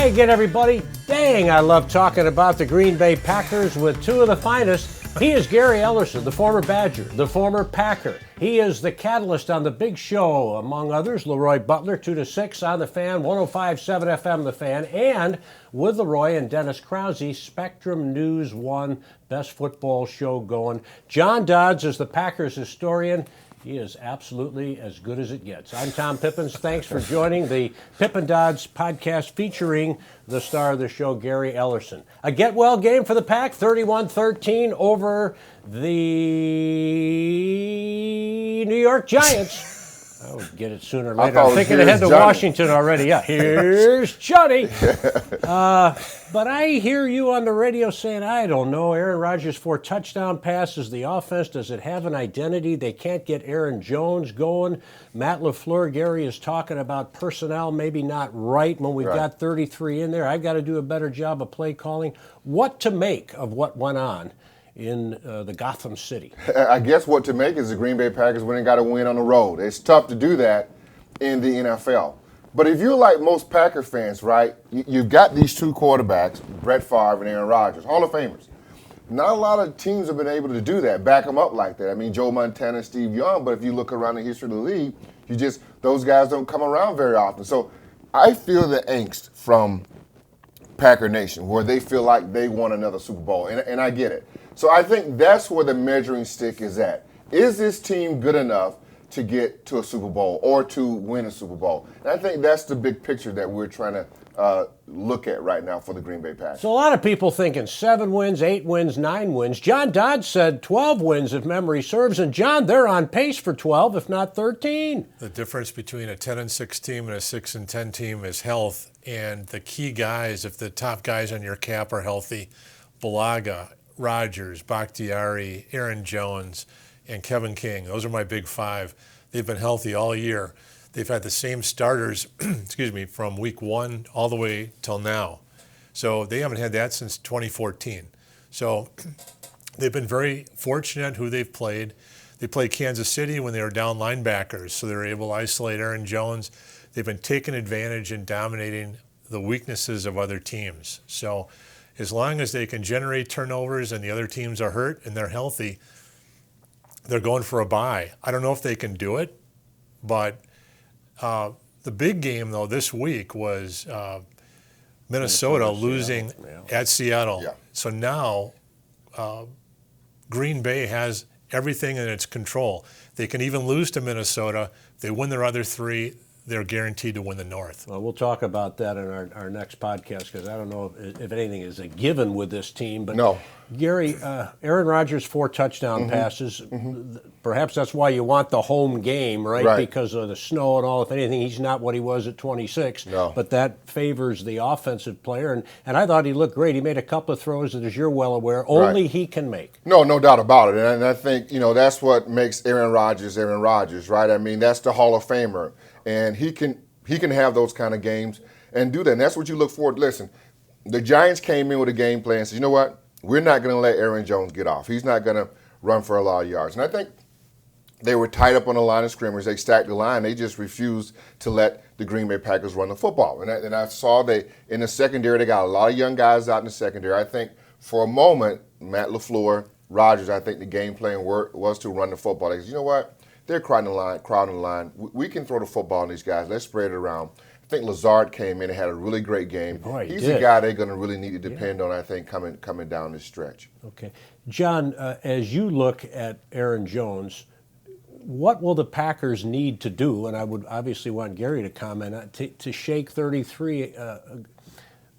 Hey again, everybody. Dang, I love talking about the Green Bay Packers with two of the finest. He is Gary Ellerson, the former Badger, the former Packer. He is the catalyst on the big show, among others, Leroy Butler, 2 to 6 on The Fan, 105.7 FM The Fan, and with Leroy and Dennis Krause, Spectrum News 1, best football show going. John Dodds is the Packers historian. He is absolutely as good as it gets. I'm Tom Pipins. Thanks for joining the Pip and Dodds podcast featuring the star of the show, Gary Ellerson. A get-well game for the Pack, 31-13 over the New York Giants. I would get it sooner or later. I'm thinking ahead to Washington already. Yeah, here's Johnny. But I hear you on the radio saying, I don't know, Aaron Rodgers 4 touchdown passes. The offense, does it have an identity? They can't get Aaron Jones going. Matt LaFleur, Gary, is talking about personnel maybe not right when we've got 33 in there. I've got to do a better job of play calling. What to make of what went on in the Gotham City? I guess what to make is the Green Bay Packers went and got a win on the road. It's tough to do that in the NFL. But if you're like most Packer fans, right, you've got these two quarterbacks, Brett Favre and Aaron Rodgers, Hall of Famers. Not a lot of teams have been able to do that, back them up like that. I mean, Joe Montana and Steve Young, but if you look around the history of the league, those guys don't come around very often. So I feel the angst from Packer Nation, where they feel like they won another Super Bowl, and I get it. So I think that's where the measuring stick is at. Is this team good enough to get to a Super Bowl or to win a Super Bowl? And I think that's the big picture that we're trying to look at right now for the Green Bay Packers. So a lot of people thinking 7 wins, 8 wins, 9 wins. John Dodds said 12 wins if memory serves. And John, they're on pace for 12, if not 13. The difference between a 10-6 team and a 6-10 team is health. And the key guys, if the top guys on your cap are healthy, Bulaga, Rodgers, Bakhtiari, Aaron Jones, and Kevin King. Those are my big 5. They've been healthy all year. They've had the same starters, from week 1 all the way till now. So they haven't had that since 2014. So they've been very fortunate who they've played. They played Kansas City when they were down linebackers, so they were able to isolate Aaron Jones. They've been taking advantage and dominating the weaknesses of other teams. So as long as they can generate turnovers and the other teams are hurt and they're healthy, they're going for a bye. I don't know if they can do it, but the big game, though, this week was Minnesota losing at Seattle. Yeah. So now Green Bay has everything in its control. They can even lose to Minnesota. If they win their other 3, they're guaranteed to win the North. Well, we'll talk about that in our next podcast because I don't know if anything is a given with this team. But no. Gary, Aaron Rodgers 4 touchdown passes. Perhaps that's why you want the home game, right? Because of the snow and all. If anything, he's not what he was at 26. No. But that favors the offensive player. And I thought he looked great. He made a couple of throws that, as you're well aware, only he can make. No doubt about it. And I think, that's what makes Aaron Rodgers, right? I mean, that's the Hall of Famer. And he can have those kind of games and do that. And that's what you look forward to. Listen, the Giants came in with a game plan and said, you know what? We're not going to let Aaron Jones get off. He's not going to run for a lot of yards. And I think they were tied up on the line of scrimmage. They stacked the line. They just refused to let the Green Bay Packers run the football. And I saw in the secondary, they got a lot of young guys out in the secondary. I think for a moment, Matt LaFleur, Rodgers, I think the game plan was to run the football. They said, you know what? They're crowding the line. We can throw the football on these guys. Let's spread it around. I think Lazard came in and had a really great game. Boy, he's a guy they're going to really need to depend on, I think, coming down this stretch. Okay. John, as you look at Aaron Jones, what will the Packers need to do, and I would obviously want Gary to comment on, to shake 33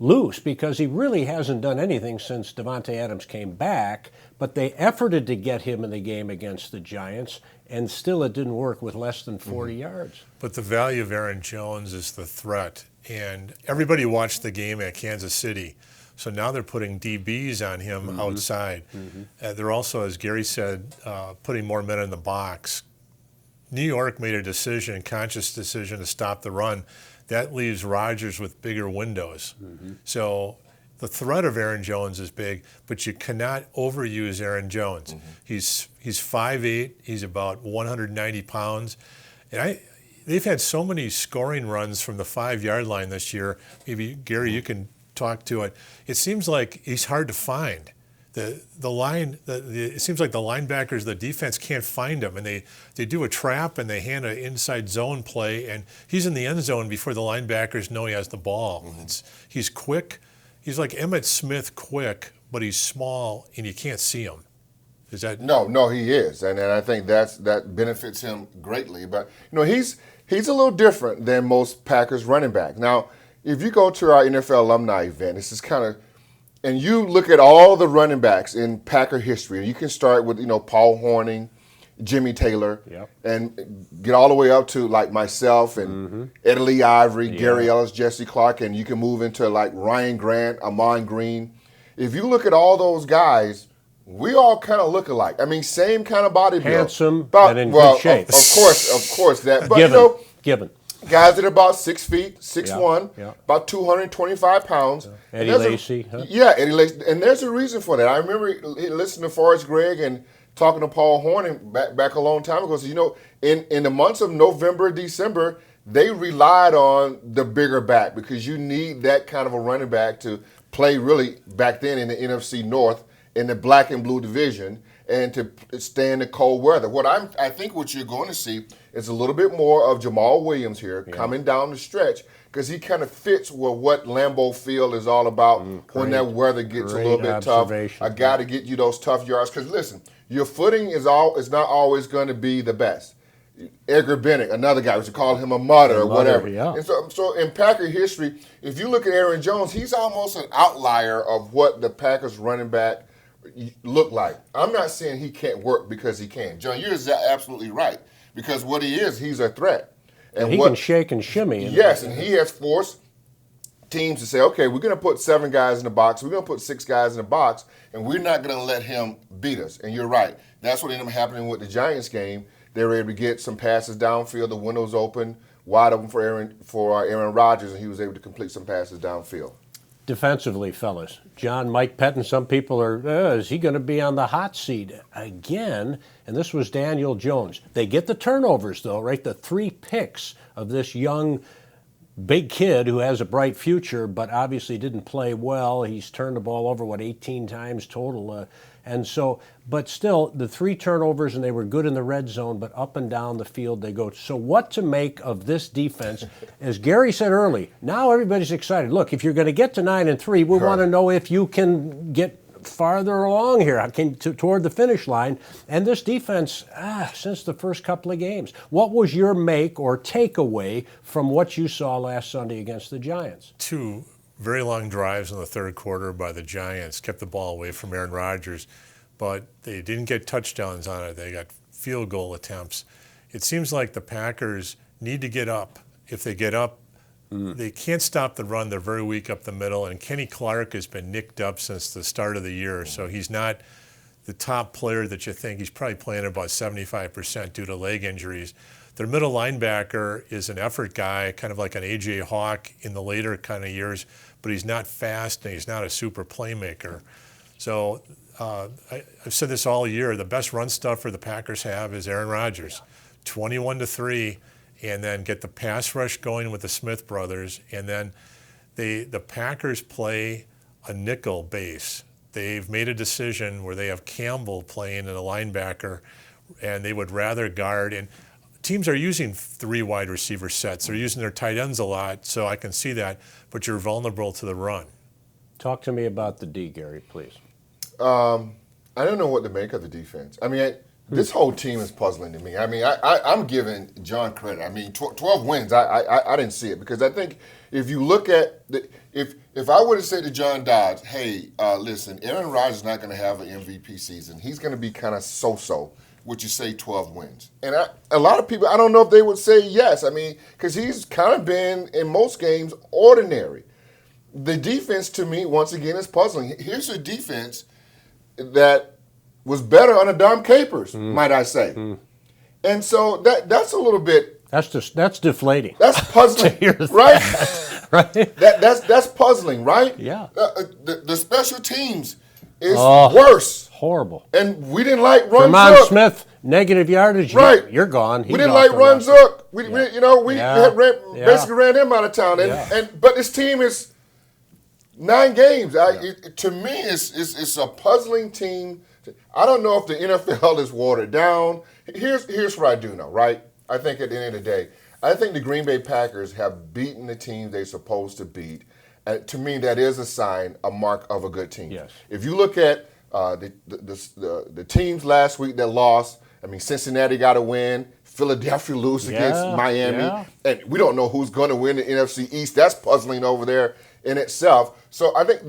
loose, because he really hasn't done anything since Devontae Adams came back, but they efforted to get him in the game against the Giants, and still it didn't work with less than 40 yards. But the value of Aaron Jones is the threat, and everybody watched the game at Kansas City, so now they're putting DBs on him outside. They're also, as Gary said, putting more men in the box. New York made a conscious decision to stop the run. That leaves Rodgers with bigger windows. So the threat of Aaron Jones is big, but you cannot overuse Aaron Jones. He's 5'8", he's about 190 pounds. And they've had so many scoring runs from the 5-yard line this year. Maybe, Gary, you can talk to it. It seems like he's hard to find. It seems like the linebackers, the defense can't find him, and they do a trap and they hand an inside zone play, and he's in the end zone before the linebackers know he has the ball. He's quick. He's like Emmitt Smith quick, but he's small and you can't see him. Is that No, he is, and I think that benefits him greatly. But he's a little different than most Packers running backs. Now, if you go to our NFL alumni event, this is kind of, and you look at all the running backs in Packer history. You can start with Paul Hornung, Jimmy Taylor, and get all the way up to like myself and Eddie Lee Ivory, Gary Ellis, Jesse Clark, and you can move into like Ryan Grant, Amon Green. If you look at all those guys, we all kind of look alike. I mean, same kind of body build. Handsome and in good shape. Of course that. But Given. Guys that are about 6 feet, 6'1", about 225 pounds. Eddie Lacy. Yeah, Eddie Lacy. And there's a reason for that. I remember listening to Forrest Gregg and talking to Paul Hornung back a long time ago. So, in the months of November, December, they relied on the bigger back because you need that kind of a running back to play really back then in the NFC North in the black and blue division and to stay in the cold weather. I think what you're going to see is a little bit more of Jamal Williams here coming down the stretch because he kind of fits with what Lambeau Field is all about when that weather gets a little bit tough. A guy to get you those tough yards. Because listen, your footing is not always going to be the best. Edgar Bennett, another guy, we should call him a mutter or whatever. Yeah. And so in Packer history, if you look at Aaron Jones, he's almost an outlier of what the Packers running back look like. I'm not saying he can't work because he can. John, you're absolutely right. Because what he is, he's a threat. And he can shake and shimmy. Yes, and he has forced teams to say, okay, we're going to put 7 guys in the box, we're going to put 6 guys in the box, and we're not going to let him beat us. And you're right. That's what ended up happening with the Giants game. They were able to get some passes downfield, the windows open, wide open for Aaron Rodgers, and he was able to complete some passes downfield. Defensively, fellas, Mike Pettin, some people are, is he going to be on the hot seat again? And this was Daniel Jones. They get the turnovers, though, right? The 3 picks of this young, big kid who has a bright future, but obviously didn't play well. He's turned the ball over, 18 times total? And so, but still, the 3 turnovers, and they were good in the red zone, but up and down the field they go. So what to make of this defense? As Gary said early, now everybody's excited. Look, if you're going to get to 9-3, we want to know if you can get farther along here, toward the finish line. And this defense, since the first couple of games, what was your make or takeaway from what you saw last Sunday against the Giants? 2 very long drives in the third quarter by the Giants kept the ball away from Aaron Rodgers, but they didn't get touchdowns on it. They got field goal attempts. It seems like the Packers need to get up. If they get up, they can't stop the run. They're very weak up the middle, and Kenny Clark has been nicked up since the start of the year, so he's not the top player that you think. He's probably playing about 75% due to leg injuries. Their middle linebacker is an effort guy, kind of like an A.J. Hawk in the later kind of years, but he's not fast and he's not a super playmaker. So I've said this all year, the best run stuffer the Packers have is Aaron Rodgers, 21-3, and then get the pass rush going with the Smith brothers, and then the Packers play a nickel base. They've made a decision where they have Campbell playing in a linebacker, and they would rather guard. And teams are using 3 wide receiver sets. They're using their tight ends a lot, so I can see that, but you're vulnerable to the run. Talk to me about the D, Gary, please. I don't know what to make of the defense. I mean, this whole team is puzzling to me. I mean, I'm giving John credit. I mean, 12 wins, I didn't see it because I think if you look at if I would have said to John Dodds, hey, listen, Aaron Rodgers is not going to have an MVP season. He's going to be kind of so-so. Would you say 12 wins? And a lot of people, I don't know if they would say yes. I mean, because he's kind of been, in most games, ordinary. The defense, to me, once again, is puzzling. Here's a defense that was better under Dom Capers, might I say. And so that's a little bit... That's deflating. That's puzzling, right? Right? That's puzzling, right? Yeah. The special teams is worse. Horrible. And we didn't like Ron Vermont Cook. Smith negative yardage, Right. you're gone. We didn't like run Zook. We basically ran him out of town. But this team is 9 games. To me, it's a puzzling team. I don't know if the NFL is watered down. Here's what I do know, right? I think at the end of the day, I think the Green Bay Packers have beaten the teams they're supposed to beat. To me, that is a mark of a good team. Yes. If you look at the teams last week that lost, I mean, Cincinnati got a win, Philadelphia lose against Miami, and we don't know who's going to win the NFC East. That's puzzling over there in itself. So I think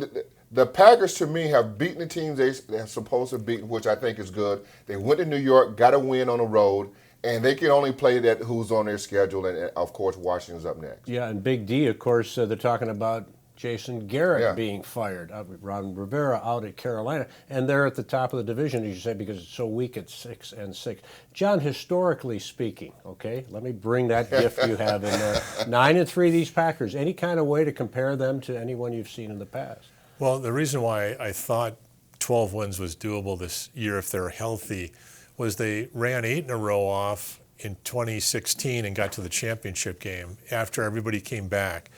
the Packers, to me, have beaten the teams they're supposed to beat, which I think is good. They went to New York, got a win on the road, and they can only play that who's on their schedule, and of course, Washington's up next. Yeah, and Big D, of course, they're talking about Jason Garrett being fired. Ron Rivera out at Carolina, and they're at the top of the division, as you say, because it's so weak at 6-6. John, historically speaking, okay, let me bring that gift you have in there. 9-3, these Packers. Any kind of way to compare them to anyone you've seen in the past? Well, the reason why I thought 12 wins was doable this year if they're healthy was they ran 8 in a row off in 2016 and got to the championship game after everybody came back.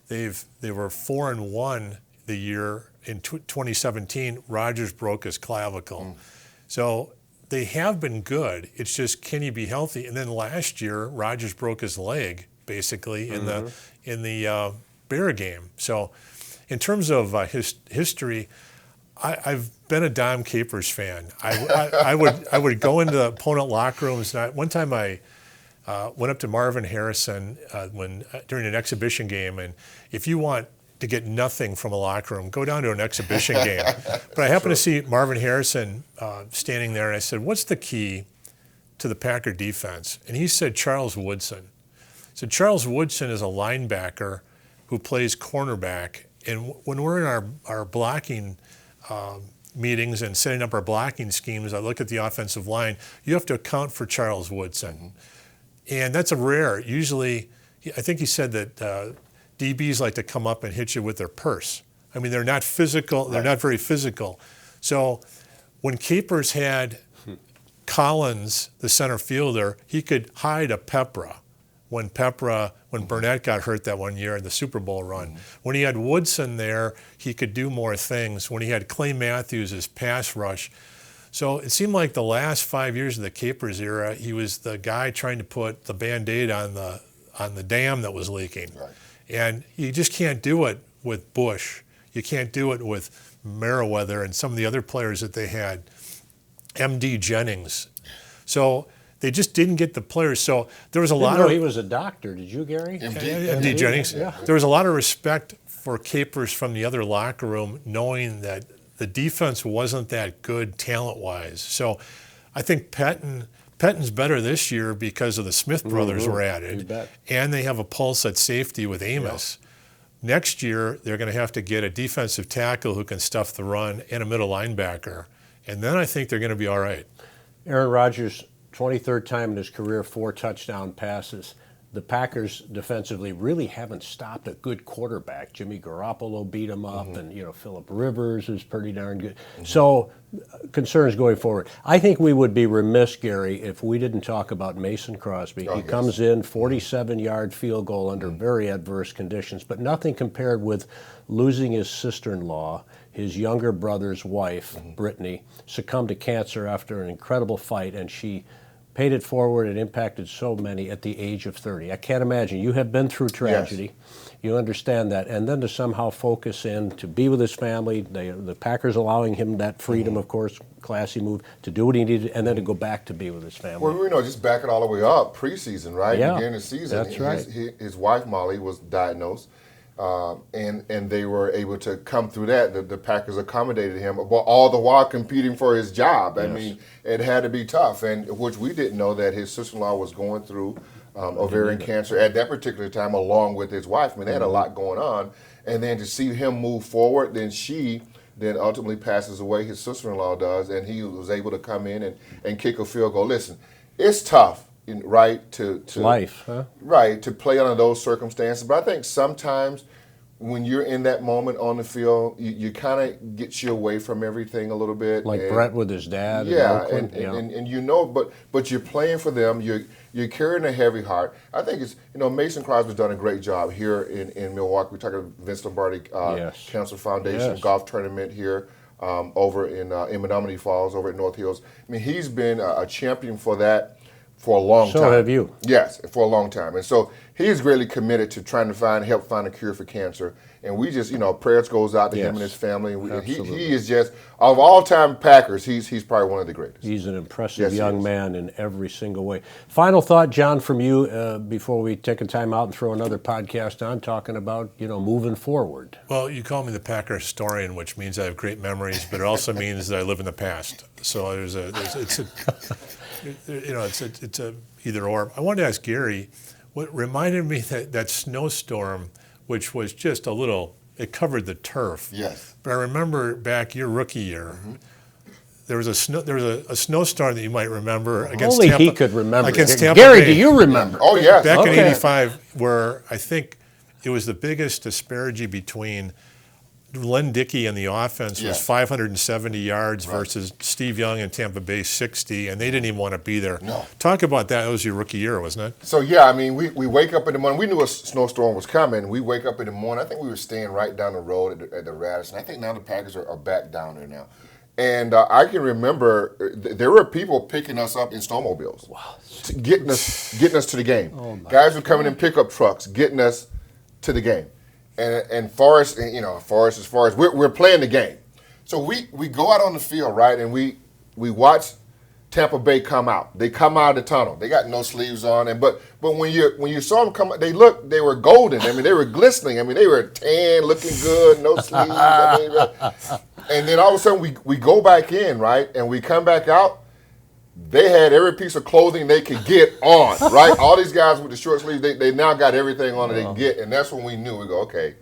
They were 4-1 the year in 2017. Rodgers broke his clavicle. So they have been good. It's just, can you be healthy? And then last year, Rodgers broke his leg basically in the Bear game. So in terms of history, I've been a Dom Capers fan. I would go into opponent locker rooms. And one time I went up to Marvin Harrison during an exhibition game, and if you want to get nothing from a locker room, go down to an exhibition game. But I happened to see Marvin Harrison standing there, and I said, "What's the key to the Packer defense?" And he said, "Charles Woodson." So Charles Woodson is a linebacker who plays cornerback, and when we're in our blocking meetings and setting up our blocking schemes, I look at the offensive line. You have to account for Charles Woodson. And that's a rare. Usually, I think he said that DBs like to come up and hit you with their purse. I mean, they're not physical. They're not very physical. So when Capers had Collins, the center fielder, he could hide a Pepra. When Burnett got hurt that one year in the Super Bowl run. When he had Woodson there, he could do more things. When he had Clay Matthews as pass rush. So it seemed like the last 5 years of the Capers era, he was the guy trying to put the Band-Aid on the dam that was leaking. Right. And you just can't do it with Bush. You can't do it with Merriweather and some of the other players that they had, M.D. Jennings. So they just didn't get the players. So there was a lot of... he was a doctor. Did you, Gary? M.D. Jennings. Yeah. There was a lot of respect for Capers from the other locker room, knowing that the defense wasn't that good talent-wise. So I think Pettin's better this year because of the Smith brothers were added. And they have a pulse at safety with Amos. Next year, they're going to have to get a defensive tackle who can stuff the run and a middle linebacker. And then I think they're going to be all right. Aaron Rodgers, 23rd time in his career, 4 touchdown passes. The Packers defensively really haven't stopped a good quarterback. Jimmy Garoppolo beat him up, and Phillip Rivers is pretty darn good. So concerns going forward. I think we would be remiss, Gary, if we didn't talk about Mason Crosby. He comes in, 47-yard field goal under very adverse conditions, but nothing compared with losing his sister-in-law. His younger brother's wife, Brittany, succumbed to cancer after an incredible fight, and she paid it forward and impacted so many at the age of 30. I can't imagine. You have been through tragedy. Yes. You understand that. And then to somehow focus in, to be with his family, the Packers allowing him that freedom, of course, classy move, to do what he needed, and then to go back to be with his family. Well, just back it all the way up, preseason, right? Yeah, beginning of the season. That's right. His wife, Molly, was diagnosed. And they were able to come through that. The Packers accommodated him, all the while competing for his job. I mean, it had to be tough, and which we didn't know that his sister-in-law was going through ovarian cancer at that particular time, along with his wife. I mean, they had a lot going on, and then to see him move forward, then she ultimately passes away. His sister-in-law does, and he was able to come in and kick a field goal. Listen, it's tough. Right to life, huh? Right, to play under those circumstances. But I think sometimes when you're in that moment on the field, you kind of gets you away from everything a little bit. Like Brett with his dad. Yeah, in Oakland. and you know, but you're playing for them. You're carrying a heavy heart. I think it's, Mason Crosby's done a great job here in Milwaukee. We're talking Vince Lombardi Cancer Foundation golf tournament here over in Menominee Falls, over at North Hills. I mean, he's been a champion for that for a long time. So have you. Yes, for a long time. And so he is greatly committed to trying to help find a cure for cancer. And we just, prayers goes out to him and his family. He is just, of all time Packers, he's probably one of the greatest. He's an impressive young man in every single way. Final thought, John, from you before we take a time out and throw another podcast on, talking about, moving forward. Well, you call me the Packer historian, which means I have great memories, but it also means that I live in the past. So it's a either or. I wanted to ask Gary, what reminded me that snowstorm, which was just it covered the turf. Yes. But I remember back your rookie year, there was a snowstorm that you might remember against Only Tampa. he could remember. Against Tampa Gary, Bay. do you remember? Oh, yes. Back in '85, where I think it was the biggest disparity between Len Dickey and the offense was 570 yards versus Steve Young and Tampa Bay 60, and they didn't even want to be there. No. Talk about that. That was your rookie year, wasn't it? So, I mean, we wake up in the morning. We knew a snowstorm was coming. We wake up in the morning. I think we were staying right down the road at the Radisson. I think now the Packers are back down there now. And I can remember there were people picking us up in snowmobiles. Wow. Getting us to the game. Oh, guys were coming in pickup trucks, getting us to the game. And Forrest, Forrest, as far as we're playing the game. So we go out on the field, right, and we watch Tampa Bay come out. They come out of the tunnel. They got no sleeves on, but when you saw them come, they were golden. I mean, they were glistening. I mean, they were tan, looking good, no sleeves. And then all of a sudden we go back in, right, and we come back out. They had every piece of clothing they could get on, right? All these guys with the short sleeves, they now got everything on that they can get, and that's when we knew. We go, okay,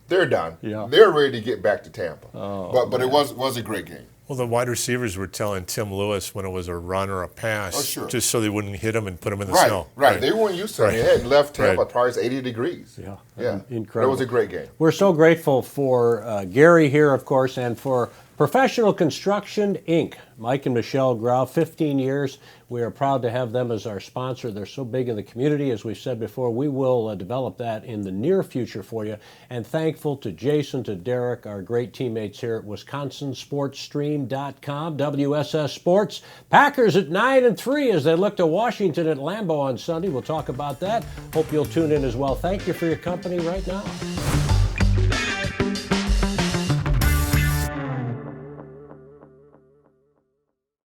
they're done. Yeah. They're ready to get back to Tampa. But it was a great game. Well, the wide receivers were telling Tim Lewis when it was a run or a pass, just so they wouldn't hit him and put him in the snow. Right. They weren't used to it. They had left Tampa probably 80 degrees. Yeah. Incredible. It was a great game. We're so grateful for Gary here, of course, and for Professional Construction, Inc., Mike and Michelle Grau, 15 years. We are proud to have them as our sponsor. They're so big in the community. As we've said before, we will develop that in the near future for you. And thankful to Jason, to Derek, our great teammates here at WisconsinSportsStream.com, WSS Sports. Packers at 9-3 as they look to Washington at Lambeau on Sunday. We'll talk about that. Hope you'll tune in as well. Thank you for your company right now.